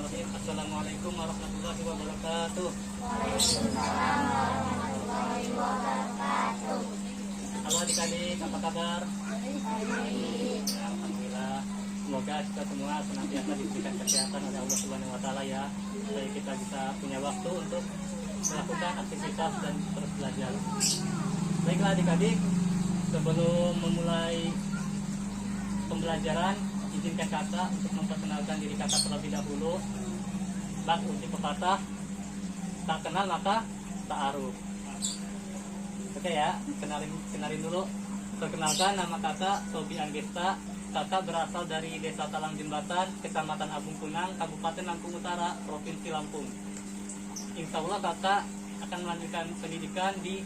Bismillahirrahmanirrahim. Assalamualaikum warahmatullahi wabarakatuh. Waalaikumsalam warahmatullahi wabarakatuh. Halo adik-adik, apa kabar? Alhamdulillah. Semoga kita semua senantiasa diberikan kesehatan oleh Allah Subhanahu wa taala ya. Supaya kita bisa punya waktu untuk melakukan aktivitas dan terus belajar. Baiklah adik-adik, sebelum memulai pembelajaran, izinkan kakak untuk memperkenalkan diri kakak terlebih dahulu. Bak uti pepatah, tak kenal maka tak aruf. Oke ya, kenalin dulu. Perkenalkan, nama kakak Sobi Anggesta. Kakak berasal dari Desa Talang Jembatan, Kecamatan Abung Kunang, Kabupaten Lampung Utara, Provinsi Lampung. Insya Allah kakak akan melanjutkan pendidikan di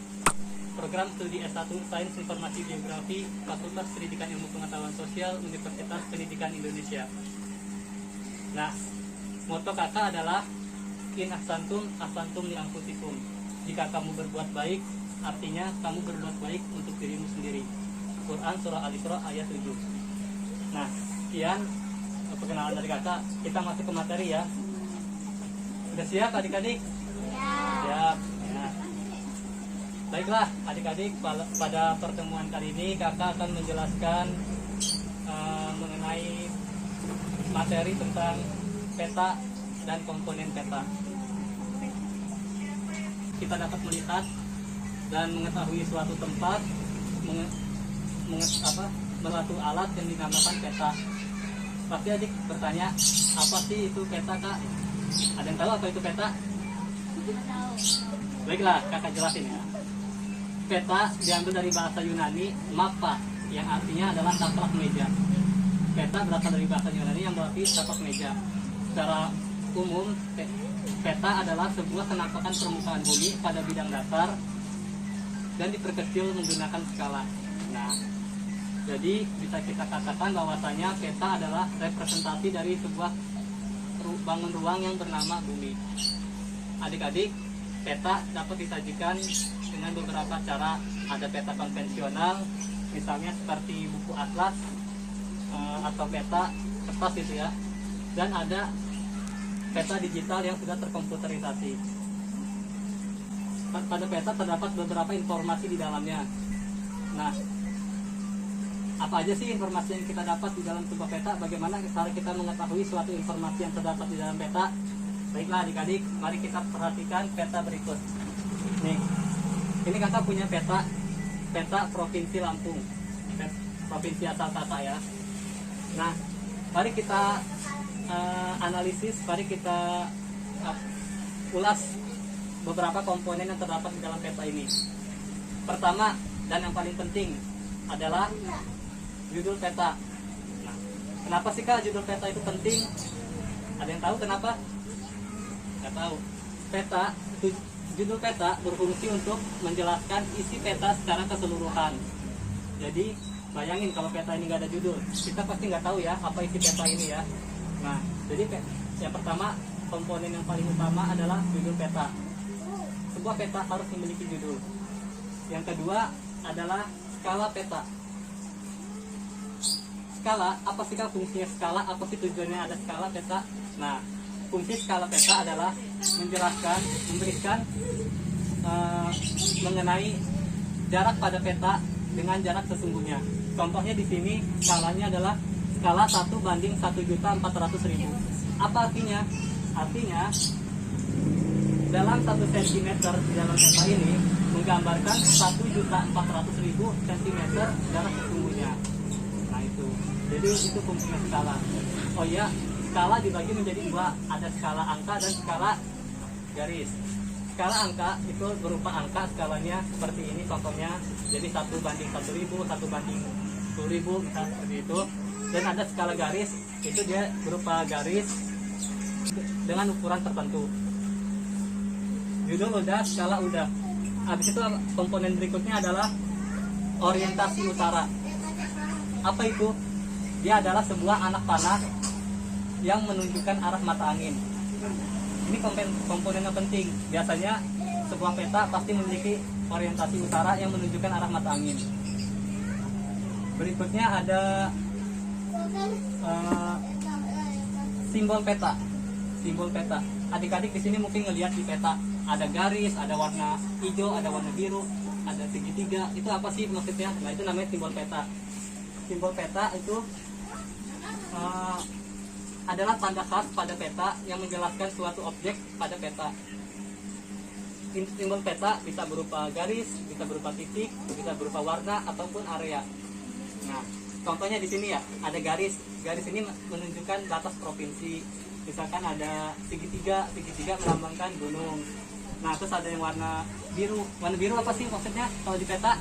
program studi S1 Sains Informasi Geografi Fakultas Pendidikan Ilmu Pengetahuan Sosial Universitas Pendidikan Indonesia. Nah, moto kakak adalah In ahsantum ahsantum li anfusikum. Jika kamu berbuat baik, artinya kamu berbuat baik untuk dirimu sendiri. Quran Surah Al-Isra ayat 7. Nah, sekian perkenalan dari kakak. Kita masuk ke materi ya. Sudah siap adik-adik? Siap. Ya. Baiklah adik-adik, pada pertemuan kali ini kakak akan menjelaskan mengenai materi tentang peta dan komponen peta. Kita dapat melihat dan mengetahui suatu tempat, suatu alat yang dinamakan peta. Pasti adik bertanya, apa sih itu peta kak? Ada yang tahu apa itu peta? Baiklah, kakak jelasin ya. Peta diambil dari bahasa Yunani mappa, yang artinya adalah taplak meja. Peta berasal dari bahasa Yunani yang berarti taplak meja. Secara umum, peta adalah sebuah penampakan permukaan bumi pada bidang datar dan diperkecil menggunakan skala. Nah, jadi bisa kita katakan bahwasanya peta adalah representasi dari sebuah bangun ruang yang bernama bumi. Adik-adik, peta dapat disajikan dengan beberapa cara. Ada peta konvensional, misalnya seperti buku atlas atau peta kertas gitu ya. Dan ada peta digital yang sudah terkomputerisasi. Pada peta terdapat beberapa informasi di dalamnya. Nah, apa aja sih informasi yang kita dapat di dalam sebuah peta? Bagaimana cara kita mengetahui suatu informasi yang terdapat di dalam peta? Baiklah adik-adik, mari kita perhatikan peta berikut. Nih, ini kakak punya peta Provinsi Lampung, provinsi asal kakak ya. Nah, mari kita analisis, mari kita ulas beberapa komponen yang terdapat di dalam peta ini. Pertama dan yang paling penting adalah judul peta. Nah, kenapa sih kak judul peta itu penting? Ada yang tahu kenapa? Nggak tahu. Judul peta berfungsi untuk menjelaskan isi peta secara keseluruhan. Jadi bayangin kalau peta ini nggak ada judul, kita pasti nggak tahu ya apa isi peta ini ya. Nah, jadi yang pertama, komponen yang paling utama adalah judul peta. Sebuah peta harus memiliki judul. Yang kedua adalah skala peta. Skala, apa sih kak fungsinya skala? Apa sih tujuannya ada skala peta? Nah, fungsi skala peta adalah menjelaskan, memberikan mengenai jarak pada peta dengan jarak sesungguhnya. Contohnya di sini skalanya adalah skala 1:1.400.000. Apa artinya? Artinya dalam 1 cm di dalam peta ini menggambarkan 1.400.000 cm jarak sesungguhnya. Nah itu. Jadi itu fungsinya skala. Oh iya, skala dibagi menjadi dua, ada skala angka dan skala garis. Skala angka itu berupa angka skalanya seperti ini contohnya, jadi 1:1.000, 1:10.000 misalnya seperti itu. Dan ada skala garis, itu dia berupa garis dengan ukuran tertentu. Judul udah, skala udah. Habis itu komponen berikutnya adalah orientasi utara. Apa itu? Dia adalah sebuah anak panah yang menunjukkan arah mata angin. Ini komponen yang penting. Biasanya sebuah peta pasti memiliki orientasi utara yang menunjukkan arah mata angin. Berikutnya ada simbol peta. simbol peta. Adik-adik di sini mungkin ngelihat di peta ada garis, ada warna hijau, ada warna biru, ada segitiga. Itu apa sih maksudnya? Nah, itu namanya simbol peta. Simbol peta itu adalah tanda khas pada peta yang menjelaskan suatu objek pada peta. Simbol peta bisa berupa garis, bisa berupa titik, bisa berupa warna ataupun area. Nah, contohnya di sini ya, ada garis. Garis ini menunjukkan batas provinsi. Misalkan ada segitiga, segitiga melambangkan gunung. Nah, terus ada yang warna biru. Warna biru apa sih maksudnya kalau di peta?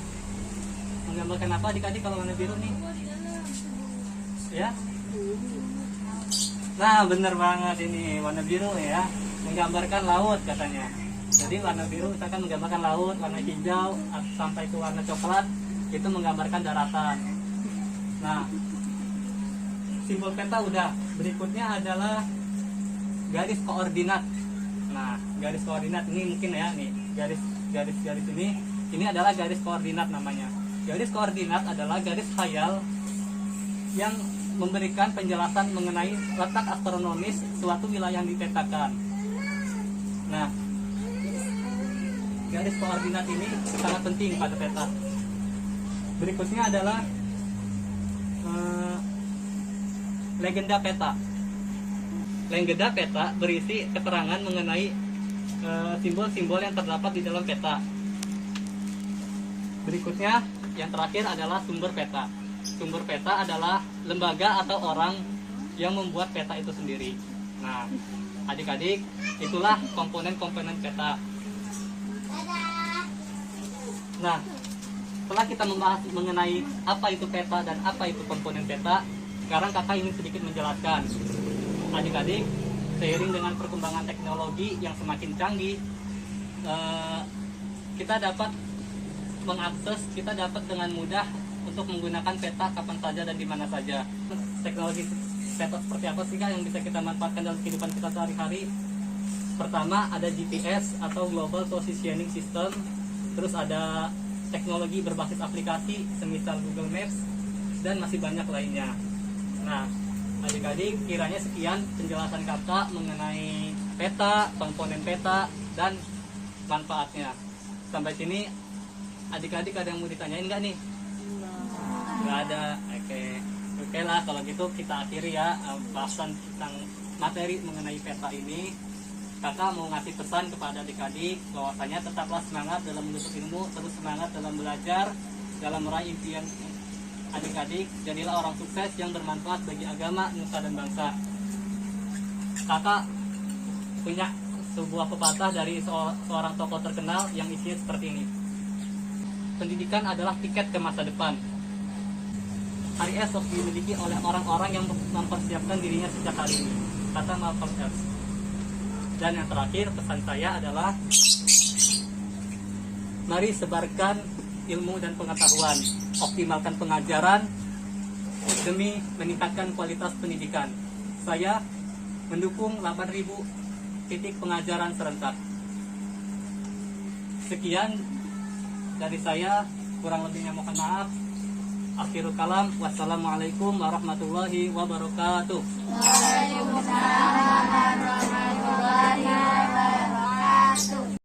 Menggambarkan apa adik-adik kalau warna biru nih? Ya? Nah, bener banget ini warna biru ya, menggambarkan laut katanya. Jadi warna biru misalkan menggambarkan laut, warna hijau sampai ke warna coklat itu menggambarkan daratan. Nah, simbol peta udah. Berikutnya adalah garis koordinat. Nah, garis koordinat ini mungkin ya nih, garis ini adalah garis koordinat namanya. Garis koordinat adalah garis khayal yang memberikan penjelasan mengenai letak astronomis suatu wilayah yang dipetakan. Nah, garis koordinat ini sangat penting pada peta. Berikutnya adalah legenda peta. Legenda peta berisi keterangan mengenai simbol-simbol yang terdapat di dalam peta. Berikutnya, yang terakhir adalah sumber peta. Sumber peta adalah lembaga atau orang yang membuat peta itu sendiri. Nah, adik-adik, itulah komponen-komponen peta. Nah, setelah kita membahas mengenai apa itu peta dan apa itu komponen peta, sekarang kakak ingin sedikit menjelaskan. Adik-adik, seiring dengan perkembangan teknologi yang semakin canggih, kita dapat mengakses, kita dapat dengan mudah untuk menggunakan peta kapan saja dan di mana saja. Teknologi peta seperti apa sih Kak yang bisa kita manfaatkan dalam kehidupan kita sehari-hari? Pertama ada GPS atau Global Positioning System. Terus ada teknologi berbasis aplikasi semisal Google Maps dan masih banyak lainnya. Nah, adik-adik, kiranya sekian penjelasan kakak mengenai peta, komponen peta, dan manfaatnya. Sampai sini adik-adik ada yang mau ditanyain nggak nih? Nggak ada. Oke lah, kalau gitu kita akhiri ya bahasan tentang materi mengenai peta ini. Kakak mau ngasih pesan kepada adik-adik bahwasanya tetaplah semangat dalam menuntut ilmu, terus semangat dalam belajar, dalam meraih impian adik-adik. Jadilah orang sukses yang bermanfaat bagi agama, nusa dan bangsa. Kakak punya sebuah pepatah dari seorang tokoh terkenal yang isinya seperti ini. Pendidikan adalah tiket ke masa depan. Hari esok dimiliki oleh orang-orang yang mempersiapkan dirinya sejak hari ini, kata Malcolm X. Dan yang terakhir pesan saya adalah mari sebarkan ilmu dan pengetahuan, optimalkan pengajaran demi meningkatkan kualitas pendidikan. Saya mendukung 8.000 titik pengajaran serentak. Sekian dari saya, kurang lebihnya mohon maaf. Akhirul kalam, wassalamualaikum warahmatullahi wabarakatuh. Waalaikumsalam warahmatullahi wabarakatuh.